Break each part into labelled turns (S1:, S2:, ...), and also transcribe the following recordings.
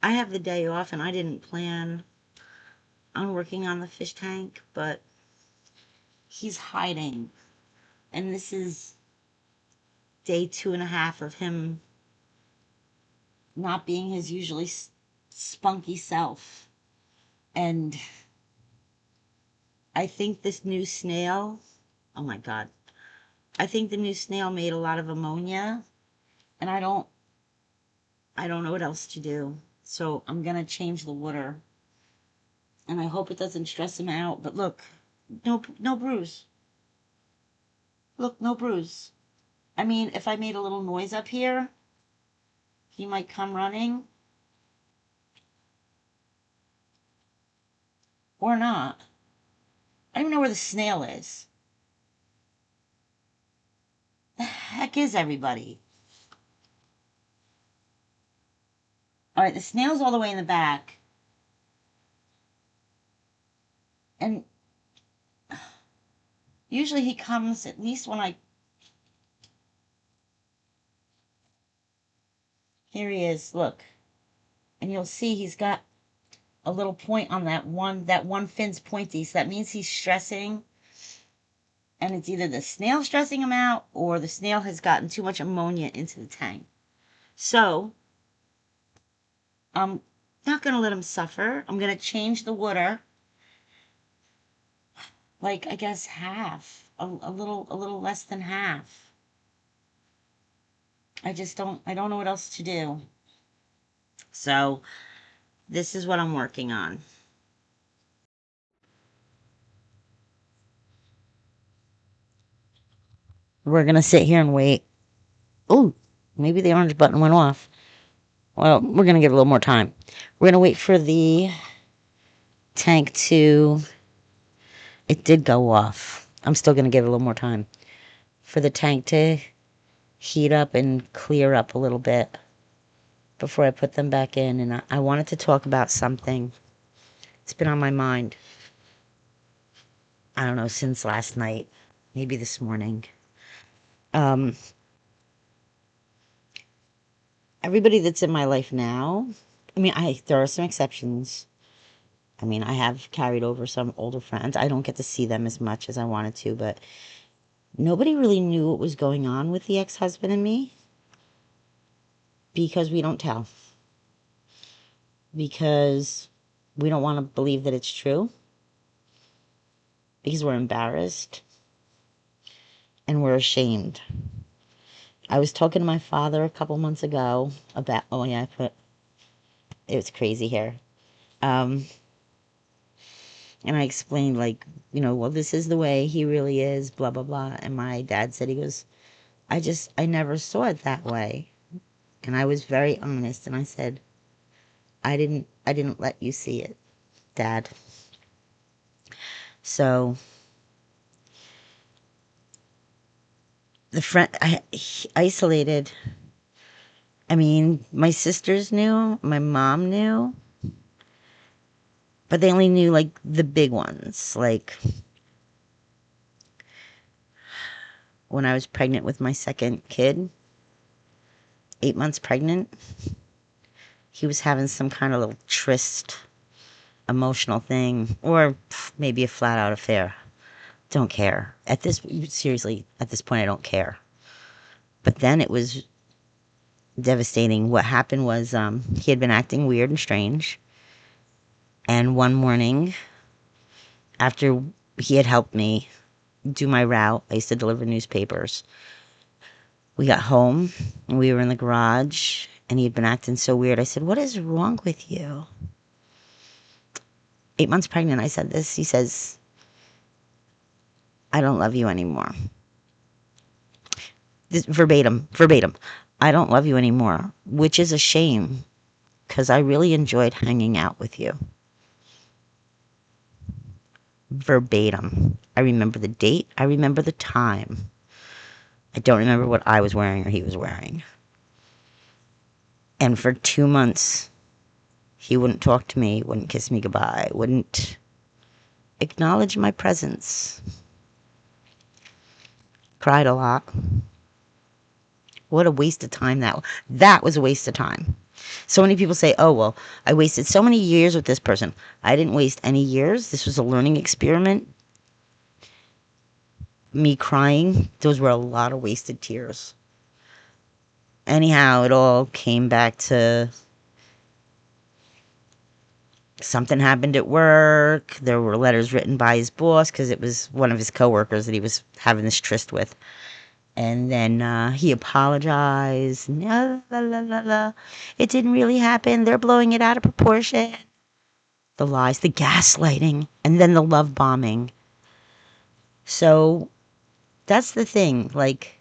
S1: I have the day off and I didn't plan on working on the fish tank, but he's hiding. And this is day 2.5 of him not being his usually spunky self. And I think this new snail, oh my God, I think the new snail made a lot of ammonia, and I don't know what else to do. So I'm gonna change the water, and I hope it doesn't stress him out. But look, no bruise. Look, no bruise. I mean, if I made a little noise up here, he might come running. Or not. I don't even know where the snail is. The heck is everybody? All right, the snail's all the way in the back. And usually he comes at least when I... Here he is, look. And you'll see he's got a little point on that one fin's pointy. So that means he's stressing. And it's either the snail stressing him out or the snail has gotten too much ammonia into the tank. So, I'm not going to let him suffer. I'm going to change the water. Like, I guess half. A little less than half. I don't know what else to do. So, this is what I'm working on. We're going to sit here and wait. Oh, maybe the orange button went off. Well, we're going to give it a little more time. We're going to wait for the tank to... It did go off. I'm still going to give it a little more time. For the tank to heat up and clear up a little bit before I put them back in. And I wanted to talk about something. It's been on my mind. I don't know, since last night. Maybe this morning. Everybody that's in my life now, I mean, there are some exceptions. I mean, I have carried over some older friends. I don't get to see them as much as I wanted to, but nobody really knew what was going on with the ex-husband and me because we don't tell. Because we don't want to believe that it's true. Because we're embarrassed. And we're ashamed. I was talking to my father a couple months ago about, oh yeah, it was crazy here. And I explained, like, you know, well, this is the way he really is, blah, blah, blah. And my dad said, he goes, I never saw it that way. And I was very honest. And I said, I didn't let you see it, Dad. So, isolated. I mean, my sisters knew, my mom knew. But they only knew, like, the big ones. Like, when I was pregnant with my second kid, 8 months pregnant, he was having some kind of little tryst, emotional thing, or maybe a flat-out affair. Don't care. Seriously, at this point, I don't care. But then it was devastating. What happened was, he had been acting weird and strange. And one morning, after he had helped me do my route, I used to deliver newspapers. We got home, and we were in the garage, and he had been acting so weird. I said, what is wrong with you? 8 months pregnant, I said this. He says, I don't love you anymore. This, verbatim. I don't love you anymore, which is a shame, because I really enjoyed hanging out with you. Verbatim. I remember the date. I remember the time. I don't remember what I was wearing or he was wearing. And for 2 months, he wouldn't talk to me, wouldn't kiss me goodbye, wouldn't acknowledge my presence. Cried a lot. What a waste of time that was a waste of time. So many people say, oh, well, I wasted so many years with this person. I didn't waste any years. This was a learning experiment. Me crying, those were a lot of wasted tears. Anyhow, it all came back to something happened at work. There were letters written by his boss because it was one of his coworkers that he was having this tryst with. And then he apologized. La, la, la, la, la. It didn't really happen. They're blowing it out of proportion. The lies, the gaslighting, and then the love bombing. So that's the thing. Like,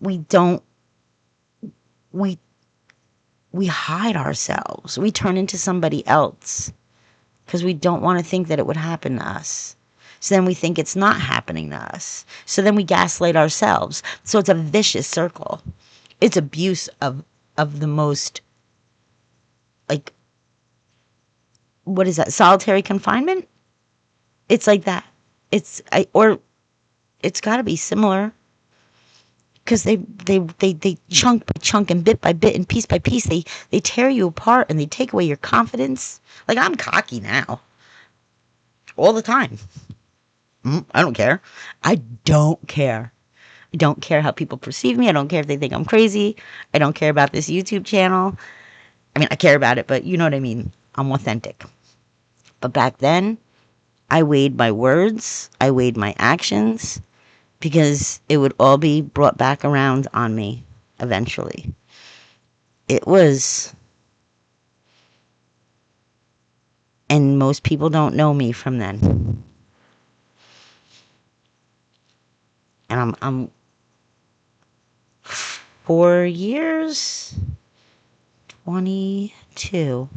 S1: we don't, we, we hide ourselves. We turn into somebody else because we don't want to think that it would happen to us. So then we think it's not happening to us. So then we gaslight ourselves. So it's a vicious circle. It's abuse of the most, like, what is that? Solitary confinement? It's like that. Or it's got to be similar. Because they chunk by chunk and bit by bit and piece by piece, they tear you apart and they take away your confidence. Like, I'm cocky now. All the time. I don't care. I don't care. I don't care how people perceive me. I don't care if they think I'm crazy. I don't care about this YouTube channel. I mean, I care about it, but you know what I mean. I'm authentic. But back then, I weighed my words. I weighed my actions. Because it would all be brought back around on me eventually. It was, and most people don't know me from then. And I'm 4 years, 22,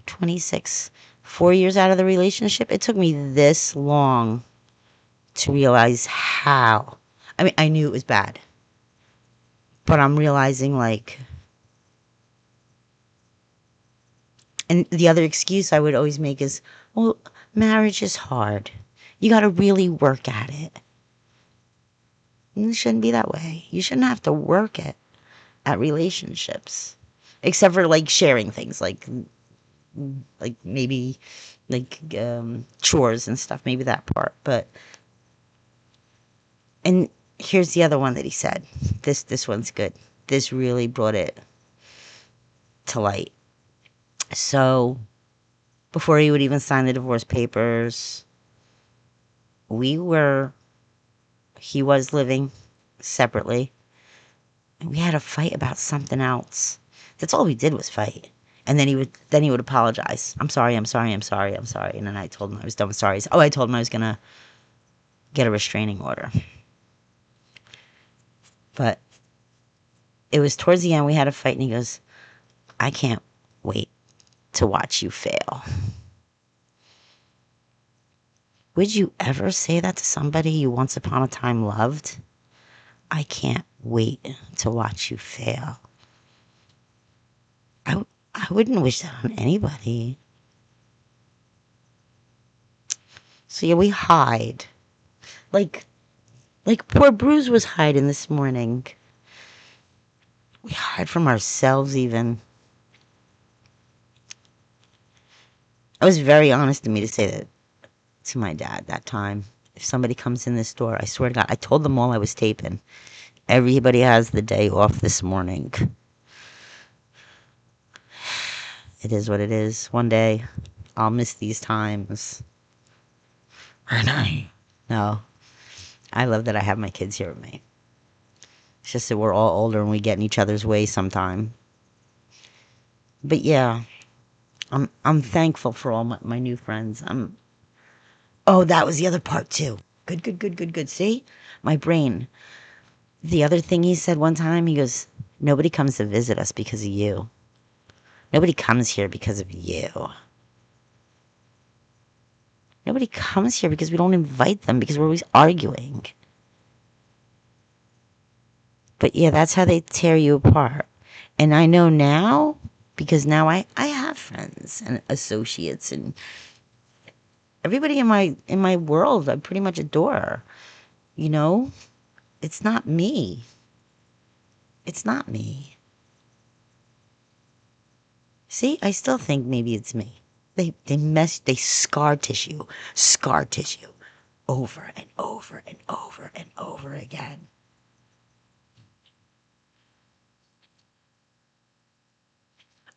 S1: 26, 4 years out of the relationship. It took me this long to realize how. I mean, I knew it was bad. But I'm realizing, like, and the other excuse I would always make is, well, marriage is hard. You got to really work at it. And it shouldn't be that way. You shouldn't have to work at relationships. Except for, like, sharing things, like maybe, like, chores and stuff. Maybe that part. But, and here's the other one that he said. This one's good. This really brought it to light. So, before he would even sign the divorce papers, he was living separately. And we had a fight about something else. That's all we did was fight. And then he would apologize. I'm sorry. And then I told him I was done with sorries. Oh, I told him I was gonna get a restraining order. But it was towards the end we had a fight and he goes, I can't wait to watch you fail. Would you ever say that to somebody you once upon a time loved? I can't wait to watch you fail. I wouldn't wish that on anybody. So yeah, we hide. Like poor Bruce was hiding this morning. We hide from ourselves even. It was very honest of me to say that to my dad that time. If somebody comes in this door, I swear to God, I told them all I was taping. Everybody has the day off this morning. It is what it is. One day, I'll miss these times. No. I love that I have my kids here with me. It's just that we're all older and we get in each other's way sometime. But yeah, I'm thankful for all my new friends. Oh, that was the other part too. Good. See? My brain. The other thing he said one time, he goes, nobody comes to visit us because of you. Nobody comes here because of you. Nobody comes here because we don't invite them, because we're always arguing. But yeah, that's how they tear you apart. And I know now, because now I have friends and associates and everybody in my world I pretty much adore. You know? It's not me. It's not me. See, I still think maybe it's me. They scar tissue, over and over and over and over again.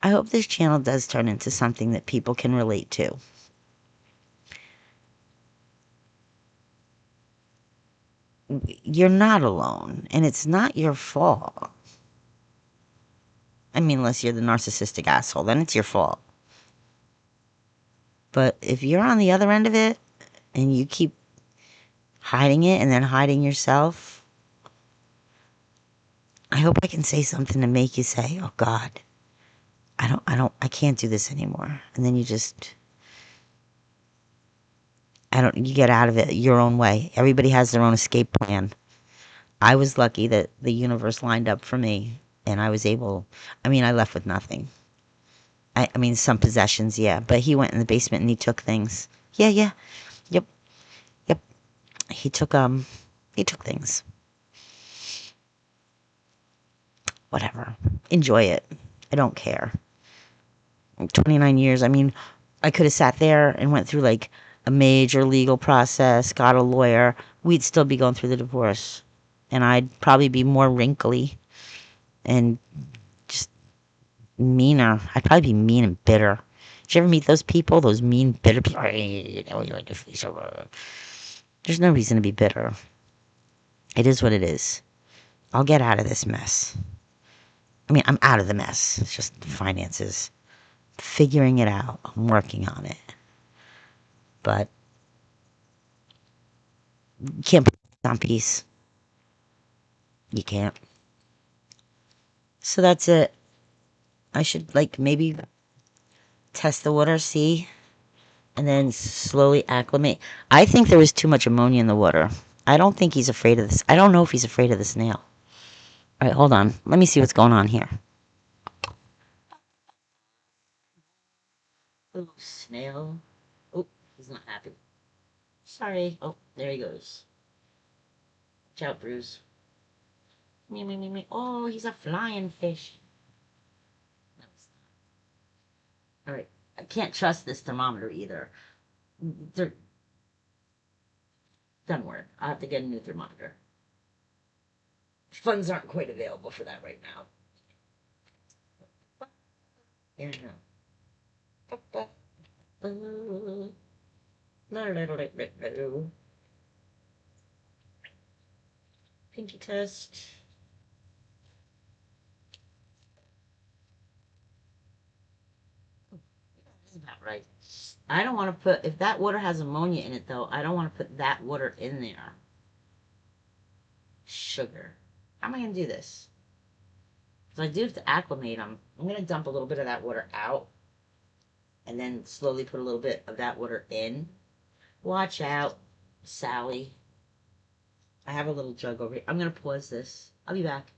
S1: I hope this channel does turn into something that people can relate to. You're not alone, and it's not your fault. I mean, unless you're the narcissistic asshole, then it's your fault. But if you're on the other end of it, and you keep hiding it and then hiding yourself, I hope I can say something to make you say, oh God, I can't do this anymore. And then you just, you get out of it your own way. Everybody has their own escape plan. I was lucky that the universe lined up for me and I was able, I left with nothing. I mean, some possessions, yeah, but he went in the basement and he took things. Yeah, yeah, yep, yep. He took things. Whatever. Enjoy it. I don't care. 29 years, I could have sat there and went through like a major legal process, got a lawyer. We'd still be going through the divorce. And I'd probably be more wrinkly and just meaner. I'd probably be mean and bitter. Did you ever meet those people? Those mean, bitter people? There's no reason to be bitter. It is what it is. I'll get out of this mess. I'm out of the mess. It's just finances. Figuring it out. I'm working on it. But you can't put on peace. You can't. So that's it. I should maybe test the water, see, and then slowly acclimate. I think there was too much ammonia in the water. I don't think he's afraid of this. I don't know if he's afraid of the snail. All right, hold on. Let me see what's going on here. Oh, snail. Oh, he's not happy. Sorry. Oh, there he goes. Watch out, Bruce. Me, me, me, me. Oh, he's a flying fish. No, he's not. All right. I can't trust this thermometer either. They're, doesn't work. I'll have to get a new thermometer. Funds aren't quite available for that right now. Yeah, no. Pinky test. That's about right. I don't want to put, if that water has ammonia in it though, I don't want to put that water in there. Sugar. How am I going to do this? So I do have to acclimate them. I'm going to dump a little bit of that water out and then slowly put a little bit of that water in. Watch out, Sally. I have a little jug over here. I'm going to pause this. I'll be back.